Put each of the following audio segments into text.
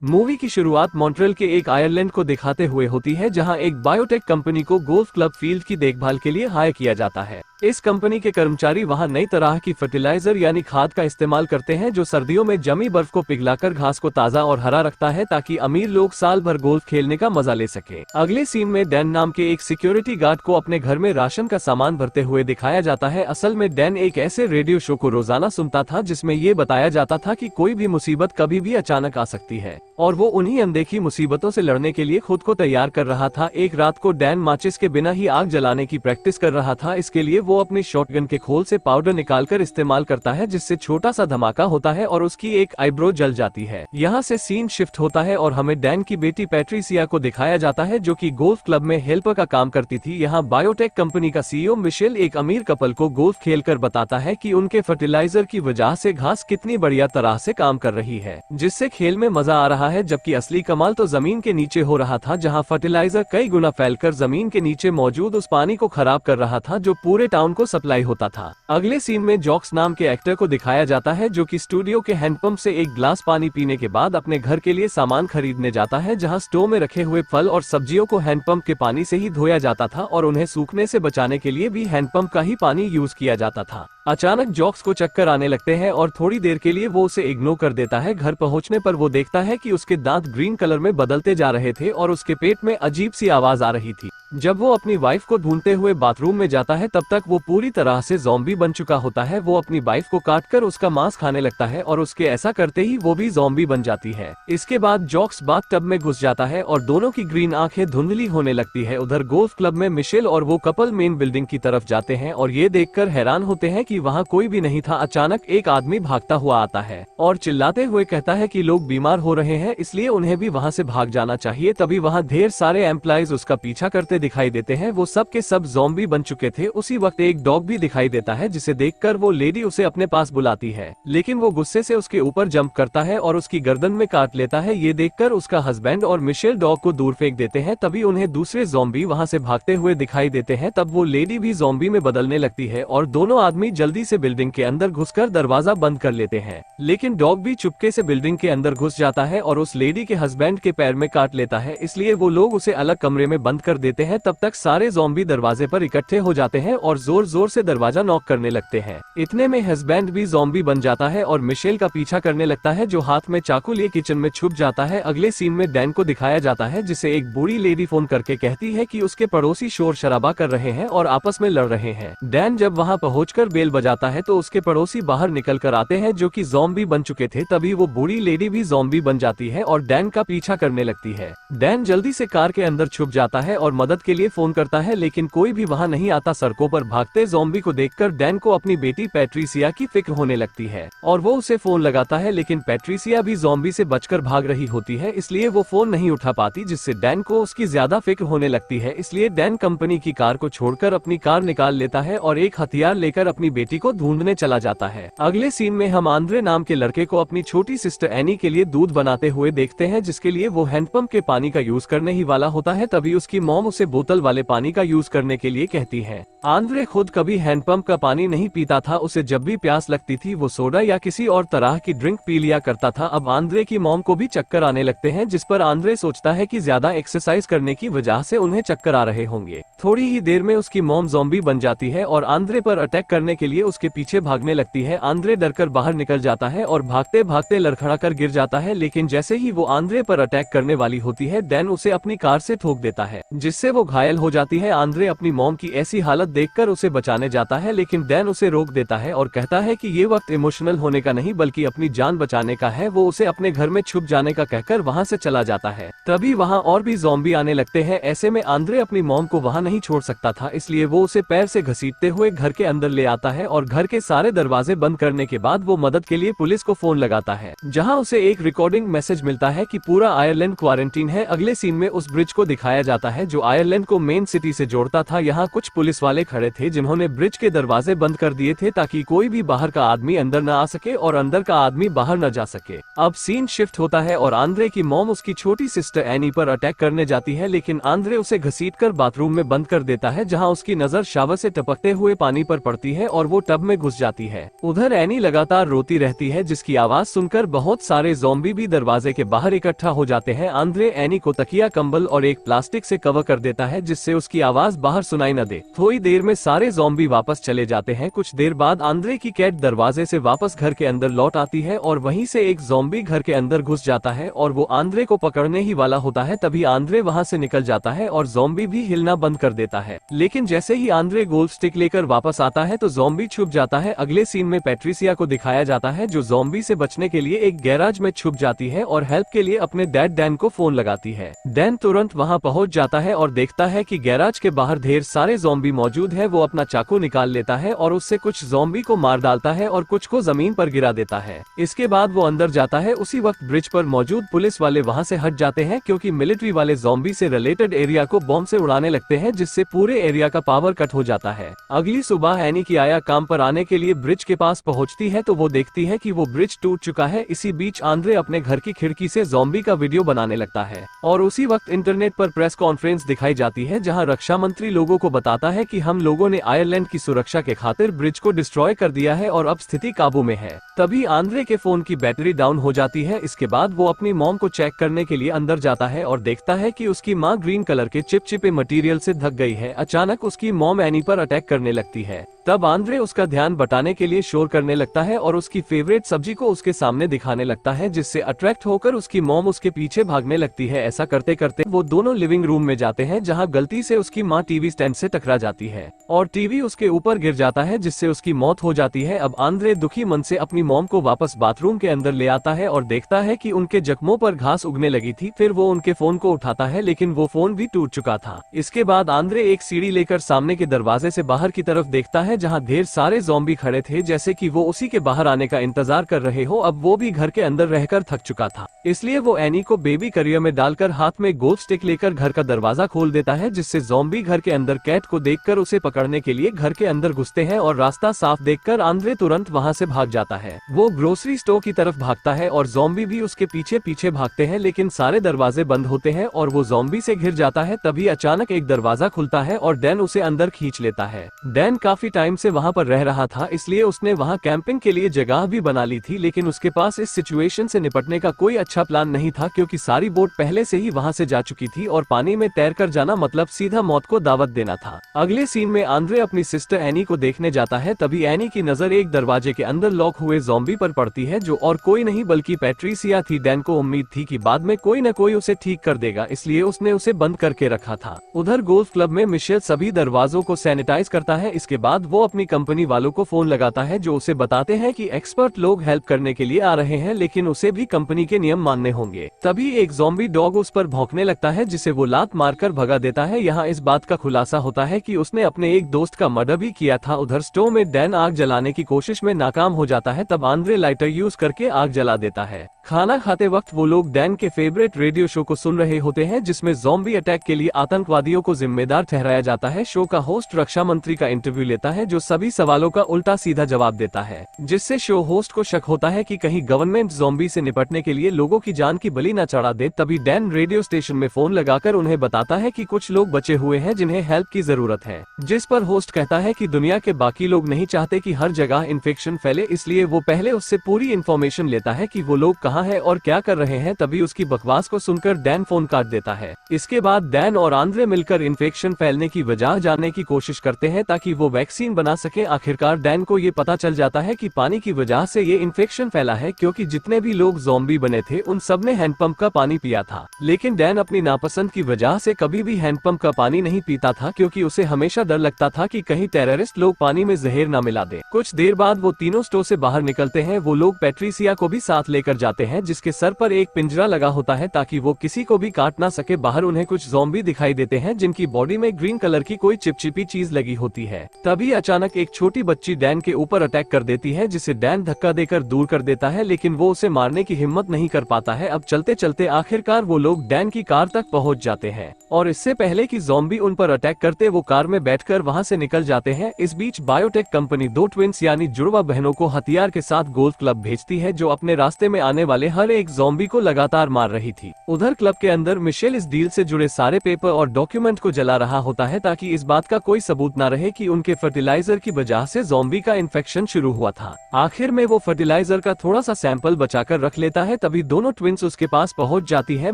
Movie की शुरुआत Montreal के एक आयरलैंड को दिखाते हुए होती है, जहां एक बायोटेक कंपनी को गोल्फ क्लब फील्ड की देखभाल के लिए हायर किया जाता है। इस कंपनी के कर्मचारी वहां नई तरह की फर्टिलाइजर यानी खाद का इस्तेमाल करते हैं, जो सर्दियों में जमी बर्फ को पिघलाकर घास को ताज़ा और हरा रखता है, ताकि अमीर लोग साल भर गोल्फ खेलने का मजा ले सके। अगले सीन में डैन नाम के एक सिक्योरिटी गार्ड को अपने घर में राशन का सामान भरते हुए दिखाया जाता है। असल में डैन एक ऐसे रेडियो शो को रोजाना सुनता था जिसमें ये बताया जाता था कि कोई भी मुसीबत कभी भी अचानक आ सकती है, और वो उन्हीं अनदेखी मुसीबतों से लड़ने के लिए खुद को तैयार कर रहा था। एक रात को डैन माचिस के बिना ही आग जलाने की प्रैक्टिस कर रहा था। इसके लिए वो अपनी शॉटगन के खोल से पाउडर निकालकर इस्तेमाल करता है, जिससे छोटा सा धमाका होता है और उसकी एक आईब्रो जल जाती है। यहाँ से सीन शिफ्ट होता है और हमें डैन की बेटी पैट्रिसिया को दिखाया जाता है, जो कि गोल्फ क्लब में हेल्पर का काम करती थी। यहाँ बायोटेक कंपनी का सीईओ मिशेल एक अमीर कपल को गोल्फ खेलकर बताता है कि उनके फर्टिलाइजर की वजह से घास कितनी बढ़िया तरह से काम कर रही है, जिससे खेल में मजा आ रहा है। जबकि असली कमाल तो जमीन के नीचे हो रहा था, जहां फर्टिलाइजर कई गुना फैलकर जमीन के नीचे मौजूद उस पानी को खराब कर रहा था जो पूरे टाउन को सप्लाई होता था। अगले सीन में जॉक्स नाम के एक्टर को दिखाया जाता है, जो कि स्टूडियो के हैंडपंप से एक ग्लास पानी पीने के बाद अपने घर के लिए सामान खरीदने जाता है, जहां स्टोव में रखे हुए फल और सब्जियों को हैंडपंप के पानी से ही धोया जाता था और उन्हें सूखने से बचाने के लिए भी हैंडपंप का ही पानी यूज किया जाता था। अचानक जॉक्स को चक्कर आने लगते हैं और थोड़ी देर के लिए वो उसे इग्नोर कर देता है। घर पहुंचने पर वो देखता है कि उसके दांत ग्रीन कलर में बदलते जा रहे थे और उसके पेट में अजीब सी आवाज आ रही थी। जब वो अपनी वाइफ को ढूंढते हुए बाथरूम में जाता है, तब तक वो पूरी तरह से ज़ॉम्बी बन चुका होता है। वो अपनी वाइफ को काटकर उसका मांस खाने लगता है और उसके ऐसा करते ही वो भी ज़ॉम्बी बन जाती है। इसके बाद जॉक्स बाथटब में घुस जाता है और दोनों की ग्रीन आंखें धुंधली होने लगती है। उधर गोल्फ क्लब में मिशेल और वो कपल मेन बिल्डिंग की तरफ जाते हैं और ये देखकर हैरान होते हैं कि वहाँ कोई भी नहीं था। अचानक एक आदमी भागता हुआ आता है और चिल्लाते हुए कहता है कि लोग बीमार हो रहे हैं, इसलिए उन्हें भी वहाँ से भाग जाना चाहिए। तभी वहाँ ढेर सारे एम्प्लॉइज उसका पीछा करते दिखाई देते हैं। वो सब के सब ज़ॉम्बी बन चुके थे। उसी वक्त एक डॉग भी दिखाई देता है, जिसे देखकर वो लेडी उसे अपने पास बुलाती है, लेकिन वो गुस्से से उसके ऊपर जंप करता है और उसकी गर्दन में काट लेता है। ये देखकर उसका हस्बैंड और मिशेल डॉग को दूर फेंक देते हैं। तभी उन्हें दूसरे ज़ॉम्बी वहाँ से भागते हुए दिखाई देते हैं। तब वो लेडी भी ज़ॉम्बी में बदलने लगती है और दोनों आदमी जल्दी से बिल्डिंग के अंदर घुसकर दरवाजा बंद कर लेते हैं, लेकिन डॉग भी चुपके से बिल्डिंग के अंदर घुस जाता है और उस लेडी के हस्बैंड के पैर में काट लेता है। इसलिए वो लोग उसे अलग कमरे में बंद कर देते हैं। तब तक सारे ज़ॉम्बी दरवाजे पर इकट्ठे हो जाते हैं और जोर जोर से दरवाजा नॉक करने लगते हैं। इतने में हस्बैंड भी ज़ॉम्बी बन जाता है और मिशेल का पीछा करने लगता है, जो हाथ में चाकू लिए किचन में छुप जाता है। अगले सीन में डैन को दिखाया जाता है, जिसे एक बूढ़ी लेडी फोन करके कहती है कि उसके पड़ोसी शोर शराबा कर रहे हैं और आपस में लड़ रहे हैं। डैन जब वहाँ पहुंचकर बेल बजाता है तो उसके पड़ोसी बाहर निकल कर आते हैं, जो कि ज़ॉम्बी बन चुके थे। तभी वो बूढ़ी लेडी भी ज़ॉम्बी बन जाती है और डैन का पीछा करने लगती है। डैन जल्दी से कार के अंदर छुप जाता है और मदद के लिए फोन करता है, लेकिन कोई भी वहाँ नहीं आता। सड़कों पर भागते ज़ॉम्बी को देखकर डैन को अपनी बेटी पैट्रिसिया की फिक्र होने लगती है और वो उसे फोन लगाता है, लेकिन पैट्रिसिया भी ज़ॉम्बी से बचकर भाग रही होती है, इसलिए वो फोन नहीं उठा पाती, जिससे डैन को उसकी ज्यादा फिक्र होने लगती है। इसलिए डैन कंपनी की कार को छोड़कर अपनी कार निकाल लेता है और एक हथियार लेकर अपनी बेटी को ढूंढने चला जाता है। अगले सीन में हम आंद्रे नाम के लड़के को अपनी छोटी सिस्टर एनी के लिए दूध बनाते हुए देखते हैं, जिसके लिए वो हैंडपंप के पानी का यूज करने ही वाला होता है। तभी उसकी मॉम उसे बोतल वाले पानी का यूज करने के लिए कहती है। आंद्रे खुद कभी हैंडपंप का पानी नहीं पीता था। उसे जब भी प्यास लगती थी वो सोडा या किसी और तरह की ड्रिंक पी लिया करता था। अब आंद्रे की मॉम को भी चक्कर आने लगते हैं, जिस पर आंद्रे सोचता है कि ज्यादा एक्सरसाइज करने की वजह से उन्हें चक्कर आ रहे होंगे। थोड़ी ही देर में उसकी मॉम ज़ॉम्बी बन जाती है और आंद्रे पर अटैक करने के लिए उसके पीछे भागने लगती है। आंद्रे डरकर बाहर निकल जाता है और भागते भागते लड़खड़ा कर गिर जाता है, लेकिन जैसे ही वो आंद्रे पर अटैक करने वाली होती है, डैन उसे अपनी कार से ठोक देता है, जिससे वो घायल हो जाती है। आंद्रे अपनी मॉम की ऐसी हालत देखकर उसे बचाने जाता है, लेकिन डैन उसे रोक देता है और कहता है कि ये वक्त इमोशनल होने का नहीं बल्कि अपनी जान बचाने का है। वो उसे अपने घर में छुप जाने का कहकर वहाँ से चला जाता है। तभी वहाँ और भी ज़ॉम्बी आने लगते हैं। ऐसे में आंद्रे अपनी मॉम को वहाँ नहीं छोड़ सकता था, इसलिए वो उसे पैर से घसीटते हुए घर के अंदर ले आता है और घर के सारे दरवाजे बंद करने के बाद वो मदद के लिए पुलिस को फोन लगाता है, जहाँ उसे एक रिकॉर्डिंग मैसेज मिलता है कि पूरा आयरलैंड क्वारंटीन है। अगले सीन में उस ब्रिज को दिखाया जाता है जो आयरलैंड को मेन सिटी से जोड़ता था। यहाँ कुछ पुलिस वाले खड़े थे जिन्होंने ब्रिज के दरवाजे बंद कर दिए थे, ताकि कोई भी बाहर का आदमी अंदर न आ सके और अंदर का आदमी बाहर न जा सके। अब सीन शिफ्ट होता है और आंद्रे की मॉम उसकी छोटी सिस्टर एनी पर अटैक करने जाती है, लेकिन आंद्रे उसे घसीटकर बाथरूम में बंद कर देता है, जहां उसकी नजर शावर से टपकते हुए पानी पर पड़ती है और वो टब में घुस जाती है। उधर एनी लगातार रोती रहती है, जिसकी आवाज सुनकर बहुत सारे ज़ॉम्बी भी दरवाजे के बाहर इकट्ठा हो जाते हैं। आंद्रे एनी को तकिया, कंबल और एक प्लास्टिक से कवर कर देता है, जिससे उसकी आवाज बाहर सुनाई न दे। थोड़ी देर में सारे ज़ॉम्बी वापस चले जाते हैं। कुछ देर बाद आंद्रे की कैट दरवाजे से वापस घर के अंदर लौट आती है और वहीं से एक ज़ॉम्बी घर के अंदर घुस जाता है और वो आंद्रे को पकड़ने ही वाला होता है। तभी आंद्रे वहां से निकल जाता है और ज़ॉम्बी भी हिलना बंद कर देता है। लेकिन जैसे ही आंद्रे गोल्फ स्टिक लेकर वापस आता है तो ज़ॉम्बी छुप जाता है। अगले सीन में पैट्रिसिया को दिखाया जाता है, जो ज़ॉम्बी से बचने के लिए एक गैराज में छुप जाती है और हेल्प के लिए अपने डैड डैन को फोन लगाती है। डैन तुरंत वहां पहुंच जाता है और देखता है कि गैराज के बाहर ढेर सारे ज़ॉम्बी मौजूद है। वो अपना चाकू निकाल लेता है और उससे कुछ ज़ॉम्बी को मार डालता है और कुछ को जमीन पर गिरा देता है। इसके बाद वो अंदर जाता है। उसी वक्त ब्रिज पर मौजूद पुलिस वाले वहां से हट जाते हैं, क्योंकि मिलिट्री वाले ज़ॉम्बी से रिलेटेड एरिया को बॉम्ब से उड़ाने लगते हैं, जिससे पूरे एरिया का पावर कट हो जाता है। अगली सुबह एनी की आया काम पर आने के लिए ब्रिज के पास पहुंचती है तो वो देखती है कि वो ब्रिज टूट चुका है। इसी बीच आंद्रे अपने घर की खिड़की से ज़ॉम्बी का वीडियो बनाने लगता है और उसी वक्त इंटरनेट पर प्रेस कॉन्फ्रेंस दिखाई जाती है, जहां रक्षा मंत्री लोगों को बताता है कि हम लोगों ने आयरलैंड की सुरक्षा के खातिर ब्रिज को डिस्ट्रॉय कर दिया है और अब स्थिति काबू में है। तभी आंद्रे के फोन की बैटरी डाउन हो जाती है। इसके बाद वो अपनी मॉम को चेक करने के लिए अंदर जाता है और देखता है कि उसकी माँ ग्रीन कलर के चिपचिपे मटेरियल से ढक गई है। अचानक उसकी मॉम एनी पर अटैक करने लगती है। तब आंद्रे उसका ध्यान बटाने के लिए शोर करने लगता है और उसकी फेवरेट सब्जी को उसके सामने दिखाने लगता है, जिससे अट्रैक्ट होकर उसकी मॉम उसके पीछे भागने लगती है। ऐसा करते करते वो दोनों लिविंग रूम में जाते हैं, जहां गलती से उसकी माँ टीवी स्टैंड से टकरा जाती है और टीवी उसके ऊपर गिर जाता है, जिससे उसकी मौत हो जाती है। अब आंद्रे दुखी मन से अपनी मॉम को वापस बाथरूम के अंदर ले आता है और देखता है कि उनके जख्मों पर घास उगने लगी थी। फिर वो उनके फोन को उठाता है, लेकिन वो फोन भी टूट चुका था। इसके बाद आंद्रे एक सीढ़ी लेकर सामने के दरवाजे से बाहर की तरफ देखता है, जहाँ ढेर सारे ज़ॉम्बी खड़े थे, जैसे कि वो उसी के बाहर आने का इंतजार कर रहे हो। अब वो भी घर के अंदर रहकर थक चुका था, इसलिए वो एनी को बेबी करियर में डालकर हाथ में गोल्फ स्टिक लेकर घर का दरवाजा खोल देता है, जिससे ज़ॉम्बी घर के अंदर कैट को देखकर उसे पकड़ने के लिए घर के अंदर घुसते हैं और रास्ता साफ देखकर आंद्रे तुरंत वहां से भाग जाता है। वो ग्रोसरी स्टोर की तरफ भागता है और ज़ॉम्बी भी उसके पीछे पीछे भागते हैं, लेकिन सारे दरवाजे बंद होते हैं और वो ज़ॉम्बी से घिर जाता है। तभी अचानक एक दरवाजा खुलता है और डैन उसे अंदर खींच लेता है। डैन काफी टाइम से वहां पर रह रहा था, इसलिए उसने वहां कैंपिंग के लिए जगह भी बना ली थी, लेकिन उसके पास इस सिचुएशन से निपटने का कोई अच्छा प्लान नहीं था, क्योंकि सारी बोट पहले से ही वहां से जा चुकी थी और पानी में तैरकर जाना मतलब सीधा मौत को दावत देना था। अगले सीन में आंद्रे अपनी सिस्टर एनी को देखने जाता है। तभी एनी की नजर एक दरवाजे के अंदर लॉक हुए ज़ॉम्बी पर पड़ती है, जो और कोई नहीं बल्कि पैट्रिसिया थी। डैन को उम्मीद थी कि बाद में कोई न कोई उसे ठीक कर देगा, इसलिए उसने उसे बंद करके रखा था। उधर गोल्फ क्लब में मिशेल सभी दरवाजों को सैनिटाइज करता है। इसके बाद वो अपनी कंपनी वालों को फोन लगाता है, जो उसे बताते हैं कि एक्सपर्ट लोग हेल्प करने के लिए आ रहे हैं, लेकिन उसे भी कंपनी के नियम मानने होंगे। तभी एक ज़ॉम्बी डॉग उस पर भौंकने लगता है, जिसे वो लात मारकर भगा देता है। यहाँ इस बात का खुलासा होता है कि उसने अपने एक दोस्त का मर्डर भी किया था। उधर स्टोव में डैन आग जलाने की कोशिश में नाकाम हो जाता है। तब आंद्रे लाइटर यूज करके आग जला देता है। खाना खाते वक्त वो लोग डैन के फेवरेट रेडियो शो को सुन रहे होते हैं, जिसमें ज़ॉम्बी अटैक के लिए आतंकवादियों को जिम्मेदार ठहराया जाता है। शो का होस्ट रक्षा मंत्री का इंटरव्यू लेता है, जो सभी सवालों का उल्टा सीधा जवाब देता है, जिससे शो होस्ट को शक होता है कि कहीं गवर्नमेंट ज़ॉम्बी से निपटने के लिए लोगों की जान की बलि न चढ़ा दे। तभी डैन रेडियो स्टेशन में फोन लगाकर उन्हें बताता है कि कुछ लोग बचे हुए हैं जिन्हें हेल्प की जरूरत है, जिस पर होस्ट कहता है कि दुनिया के बाकी लोग नहीं चाहते कि हर जगह इन्फेक्शन फैले, इसलिए वो पहले उससे पूरी इन्फॉर्मेशन लेता है कि वो लोग कहाँ है और क्या कर रहे हैं। तभी उसकी बकवास को सुनकर डैन फोन काट देता है। इसके बाद डैन और आंद्रे मिलकर इन्फेक्शन फैलने की वजह जानने की कोशिश करते हैं, ताकि वो वैक्सीन बना सके। आखिरकार डैन को ये पता चल जाता है कि पानी की वजह से ये इन्फेक्शन फैला है, क्योंकि जितने भी लोग ज़ॉम्बी बने थे उन सब ने हैंडपंप का पानी पिया था। लेकिन डैन अपनी नापसंद की वजह से कभी भी हैंडपंप का पानी नहीं पीता था, क्योंकि उसे हमेशा डर लगता था कि कहीं टेररिस्ट लोग पानी में जहर न मिला दे। कुछ देर बाद वो तीनों स्टोर से बाहर निकलते हैं। वो लोग पैट्रिसिया को भी साथ लेकर जाते हैं, जिसके सर पर एक पिंजरा लगा होता है ताकि वो किसी को भी काट ना सके। बाहर उन्हें कुछ ज़ॉम्बी दिखाई देते हैं, जिनकी बॉडी में ग्रीन कलर की कोई चिपचिपी चीज लगी होती है। तभी अचानक एक छोटी बच्ची डैन के ऊपर अटैक कर देती है, जिसे डैन धक्का देकर दूर कर देता है, लेकिन वो उसे मारने की हिम्मत नहीं कर पाता है। अब चलते चलते आखिरकार वो लोग डैन की कार तक पहुंच जाते हैं, और इससे पहले कि ज़ॉम्बी उन पर अटैक करते वो कार में बैठकर वहां से निकल जाते हैं। इस बीच बायोटेक कंपनी दो ट्विंस यानी जुड़वा बहनों को हथियार के साथ गोल्फ क्लब भेजती है, जो अपने रास्ते में आने वाले हर एक ज़ॉम्बी को लगातार मार रही थी। उधर क्लब के अंदर मिशेल इस डील से जुड़े सारे पेपर और डॉक्यूमेंट को जला रहा होता है ताकि इस बात का कोई सबूत न रहे कि उनके फर्टिलाइजर की वजह से ज़ॉम्बी का इन्फेक्शन शुरू हुआ था। आखिर में वो फर्टिलाइजर का थोड़ा सा सैंपल बचाकर रख लेता है। तभी दोनों ट्विंस उसके पास पहुंच जाती है।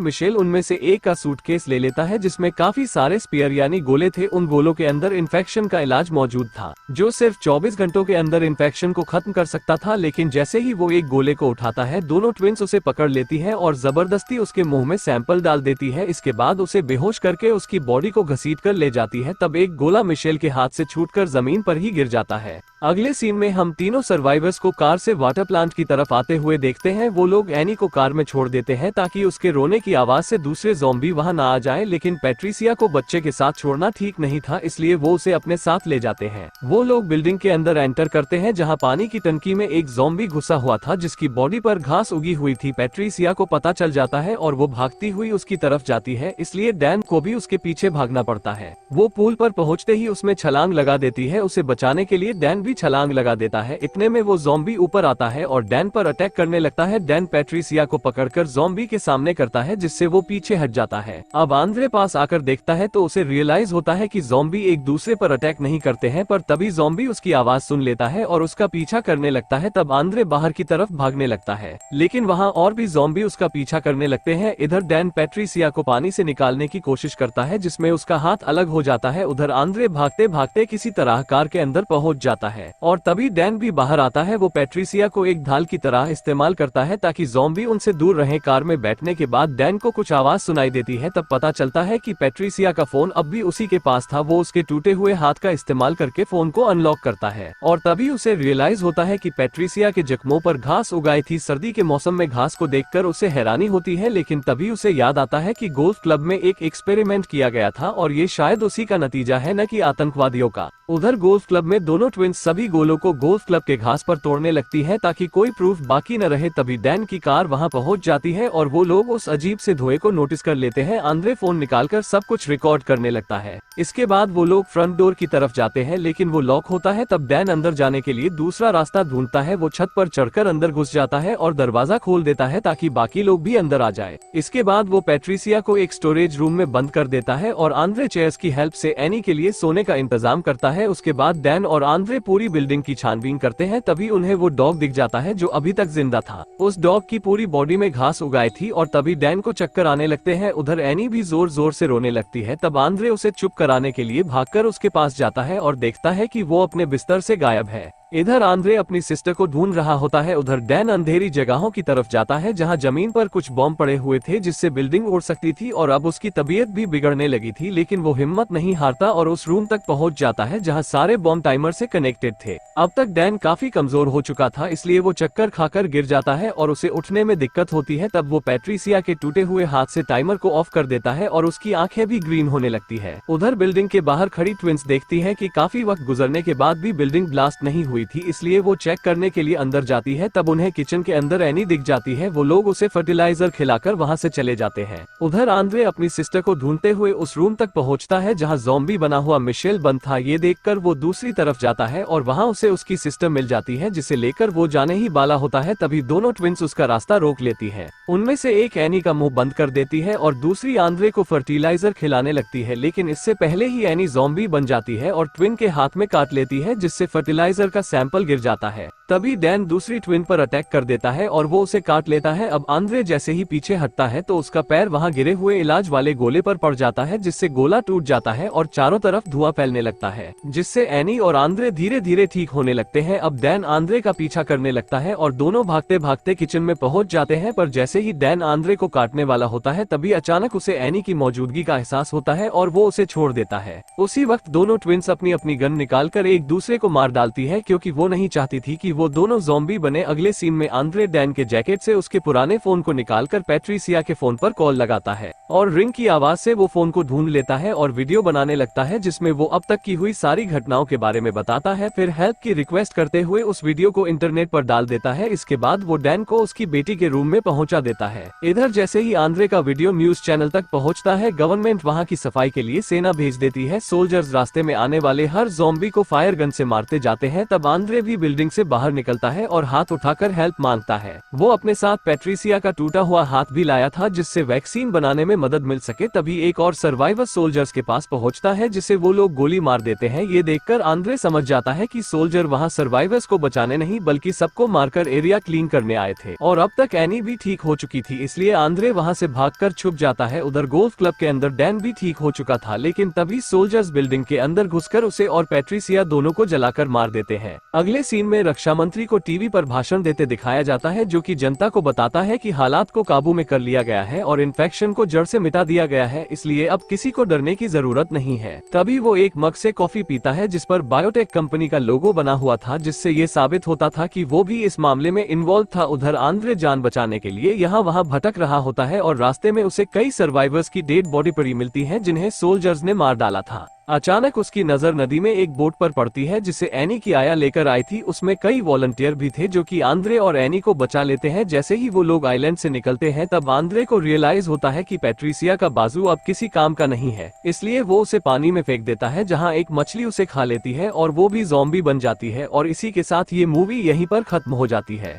मिशेल उनमें से एक का सूटकेस ले लेता है जिसमें काफी सारे स्पेयर यानी गोले थे। उन गोलों के अंदर इन्फेक्शन का इलाज मौजूद था जो सिर्फ 24 घंटों के अंदर इन्फेक्शन को खत्म कर सकता था। लेकिन जैसे ही वो एक गोले को उठाता है, दोनों ट्विंस उसे पकड़ लेती है और जबरदस्ती उसके मुंह में सैंपल डाल देती है। इसके बाद उसे बेहोश करके उसकी बॉडी को घसीट कर ले जाती है। तब एक गोला मिशेल के हाथ से छूटकर जमीन पर ही गिर जाता है। अगले सीन में हम तीनों सर्वाइवर्स को कार से वाटर प्लांट की तरफ आते हुए देखते हैं। वो लोग एनी को कार में छोड़ देते हैं ताकि उसके रोने की आवाज से दूसरे ज़ॉम्बी वहां ना आ जाएं। लेकिन पैट्रिसिया को बच्चे के साथ छोड़ना ठीक नहीं था, इसलिए वो उसे अपने साथ ले जाते हैं। वो लोग बिल्डिंग के अंदर एंटर करते हैं जहां पानी की टंकी में एक ज़ॉम्बी घुसा हुआ था जिसकी बॉडी पर घास उगी हुई थी। पैट्रिसिया को पता चल जाता है और वो भागती हुई उसकी तरफ जाती है, इसलिए डैन को भी उसके पीछे भागना पड़ता है। वो पूल पर पहुंचते ही उसमें छलांग लगा देती है। उसे बचाने के लिए डैन भी छलांग लगा देता है। इतने में वो ज़ॉम्बी ऊपर आता है और डैन पर अटैक करने लगता है। डैन पैट्रिसिया को पकड़कर ज़ॉम्बी के सामने करता है जिससे वो पीछे हट जाता है। अब आंद्रे पास आकर देखता है तो उसे रियलाइज होता है कि ज़ॉम्बी एक दूसरे पर अटैक नहीं करते हैं। पर तभी ज़ॉम्बी उसकी आवाज सुन लेता है और उसका पीछा करने लगता है। तब आंद्रे बाहर की तरफ भागने लगता है, लेकिन वहाँ और भी ज़ॉम्बी उसका पीछा करने लगते हैं। इधर डैन पैट्रिसिया को पानी से निकालने की कोशिश करता है जिसमें उसका हाथ अलग हो जाता है। उधर आंद्रे भागते भागते किसी तरह कार के अंदर पहुंच जाता है और तभी डैन भी बाहर आता है। वो पैट्रिसिया को एक ढाल की तरह इस्तेमाल करता है ताकि ज़ॉम्बी उनसे दूर रहे। कार में बैठने के बाद डैन को कुछ आवाज सुनाई देती है। तब पता चलता है कि पैट्रिसिया का फोन अब भी उसी के पास था। वो उसके टूटे हुए हाथ का इस्तेमाल करके फोन को अनलॉक करता है और तभी उसे रियलाइज होता है कि पैट्रिसिया के जख्मों पर घास उगाई थी। सर्दी के मौसम में घास को देखकर उसे हैरानी होती है, लेकिन तभी उसे याद आता है कि गोल्फ क्लब में एक एक्सपेरिमेंट किया गया था और ये शायद उसी का नतीजा है, न कि आतंकवादियों का। उधर गोल्फ क्लब में दोनों ट्विंस सभी गोलों को गोल्फ क्लब के घास पर तोड़ने लगती है ताकि कोई प्रूफ बाकी न रहे। तभी डैन की कार वहां पहुंच जाती है और वो लोग उस अजीब से धुएं को नोटिस कर लेते हैं। आंद्रे फोन निकालकर सब कुछ रिकॉर्ड करने लगता है। इसके बाद वो लोग फ्रंट डोर की तरफ जाते हैं, लेकिन वो लॉक होता है। तब डैन अंदर जाने के लिए दूसरा रास्ता ढूंढता है। वो छत पर चढ़कर अंदर घुस जाता है और दरवाजा खोल देता है ताकि बाकी लोग भी अंदर आ जाए। इसके बाद वो पैट्रिसिया को एक स्टोरेज रूम में बंद कर देता है और आंद्रे चेयर्स की हेल्प से एनी के लिए सोने का इंतजाम करता है। उसके बाद डैन और आंद्रे पूरी बिल्डिंग की छानबीन करते हैं। तभी उन्हें वो डॉग दिख जाता है जो अभी तक जिंदा था। उस डॉग की पूरी बॉडी में घास उगाई थी और तभी डैन को चक्कर आने लगते हैं। उधर एनी भी जोर जोर से रोने लगती है। तब आंद्रे उसे चुप कराने के लिए भागकर उसके पास जाता है और देखता है कि वो अपने बिस्तर से गायब है। इधर आंद्रे अपनी सिस्टर को ढूंढ रहा होता है। उधर डैन अंधेरी जगहों की तरफ जाता है जहां जमीन पर कुछ बॉम्ब पड़े हुए थे जिससे बिल्डिंग उड़ सकती थी और अब उसकी तबीयत भी बिगड़ने लगी थी, लेकिन वो हिम्मत नहीं हारता और उस रूम तक पहुंच जाता है जहां सारे बॉम्ब टाइमर से कनेक्टेड थे। अब तक डैन काफी कमजोर हो चुका था, इसलिए वो चक्कर खाकर गिर जाता है और उसे उठने में दिक्कत होती है। तब वो पैट्रिसिया के टूटे हुए हाथ से टाइमर को ऑफ कर देता है और उसकी आंखें भी ग्रीन होने लगती है। उधर बिल्डिंग के बाहर खड़ी ट्विंस देखती है कि काफी वक्त गुजरने के बाद भी बिल्डिंग ब्लास्ट नहीं हुई थी, इसलिए वो चेक करने के लिए अंदर जाती है। तब उन्हें किचन के अंदर एनी दिख जाती है। वो लोग उसे फर्टिलाइजर खिलाकर वहां से चले जाते हैं। उधर आंद्रे अपनी सिस्टर को ढूंढते हुए उस रूम तक पहुंचता है जहां ज़ॉम्बी बना हुआ मिशेल बंद था। ये देखकर वो दूसरी तरफ जाता है और वहां उसे उसकी सिस्टर मिल जाती है जिसे लेकर वो जाने ही वाला होता है। तभी दोनों ट्विंस उसका रास्ता रोक लेती है। उनमें से एक एनी का मुंह बंद कर देती है और दूसरी आंद्रे को फर्टिलाइजर खिलाने लगती है, लेकिन इससे पहले ही एनी ज़ॉम्बी बन जाती है और ट्विन के हाथ में काट लेती है जिससे फर्टिलाइजर का सैंपल गिर जाता है। तभी डैन दूसरी ट्विन पर अटैक कर देता है और वो उसे काट लेता है। अब आंद्रे जैसे ही पीछे हटता है तो उसका पैर वहां गिरे हुए इलाज वाले गोले पर पड़ जाता है जिससे गोला टूट जाता है और चारों तरफ धुआं फैलने लगता है, जिससे एनी और आंद्रे धीरे धीरे ठीक होने लगते हैं। अब डैन आंद्रे का पीछा करने लगता है और दोनों भागते भागते किचन में पहुंच जाते हैं। पर जैसे ही डैन आंद्रे को काटने वाला होता है तभी अचानक उसे एनी की मौजूदगी का एहसास होता है और वो उसे छोड़ देता है। उसी वक्त दोनों ट्विंस अपनी अपनी गन निकालकर एक दूसरे को मार डालती है क्योंकि वो नहीं चाहती थी कि वो दोनों ज़ॉम्बी बने। अगले सीन में आंद्रे डैन के जैकेट से उसके पुराने फोन को निकालकर पैट्रिसिया के फोन पर कॉल लगाता है और रिंग की आवाज से वो फोन को ढूंढ लेता है और वीडियो बनाने लगता है जिसमें वो अब तक की हुई सारी घटनाओं के बारे में बताता है। फिर हेल्प की रिक्वेस्ट करते हुए उस वीडियो को इंटरनेट पर डाल देता है। इसके बाद वो डैन को उसकी बेटी के रूम में पहुंचा देता है। इधर जैसे ही आंद्रे का वीडियो न्यूज चैनल तक पहुंचता है, गवर्नमेंट वहां की सफाई के लिए सेना भेज देती है। सोल्जर्स रास्ते में आने वाले हर ज़ॉम्बी को फायर गन से मारते जाते हैं। तब तब आंद्रे भी बिल्डिंग से बाहर निकलता है और हाथ उठाकर हेल्प मांगता है। वो अपने साथ पैट्रिसिया का टूटा हुआ हाथ भी लाया था जिससे वैक्सीन बनाने में मदद मिल सके। तभी एक और सर्वाइवर सोल्जर्स के पास पहुंचता है जिसे वो लोग गोली मार देते हैं। ये देखकर आंद्रे समझ जाता है कि सोल्जर वहां सर्वाइवर्स को बचाने नहीं बल्कि सबको मारकर एरिया क्लीन करने आए थे और अब तक एनी भी ठीक हो चुकी थी, इसलिए आंद्रे वहां से भागकर छुप जाता है। उधर गोल्फ क्लब के अंदर डैन भी ठीक हो चुका था, लेकिन तभी सोल्जर्स बिल्डिंग के अंदर घुसकर उसे और पैट्रिसिया दोनों को जलाकर मार देते हैं। अगले सीन में रक्षा मंत्री को टीवी पर भाषण देते दिखाया जाता है जो कि जनता को बताता है कि हालात को काबू में कर लिया गया है और इन्फेक्शन को जड़ से मिटा दिया गया है, इसलिए अब किसी को डरने की जरूरत नहीं है। तभी वो एक मग से कॉफी पीता है जिस पर बायोटेक कंपनी का लोगो बना हुआ था, जिससे ये साबित होता था कि वो भी इस मामले में इन्वॉल्व था। उधर आंद्रे जान बचाने के लिए यहाँ वहाँ भटक रहा होता है और रास्ते में उसे कई सर्वाइवर्स की डेड बॉडी पड़ी मिलती है जिन्हें सोल्जर्स ने मार डाला था। अचानक उसकी नजर नदी में एक बोट पर पड़ती है जिसे एनी की आया लेकर आई थी। उसमें कई वॉलंटियर भी थे जो कि आंद्रे और एनी को बचा लेते हैं। जैसे ही वो लोग आइलैंड से निकलते हैं तब आंद्रे को रियलाइज होता है कि पैट्रिसिया का बाजू अब किसी काम का नहीं है, इसलिए वो उसे पानी में फेंक देता है जहां एक मछली उसे खा लेती है और वो भी ज़ॉम्बी बन जाती है। और इसी के साथ ये मूवी यहीं पर खत्म हो जाती है।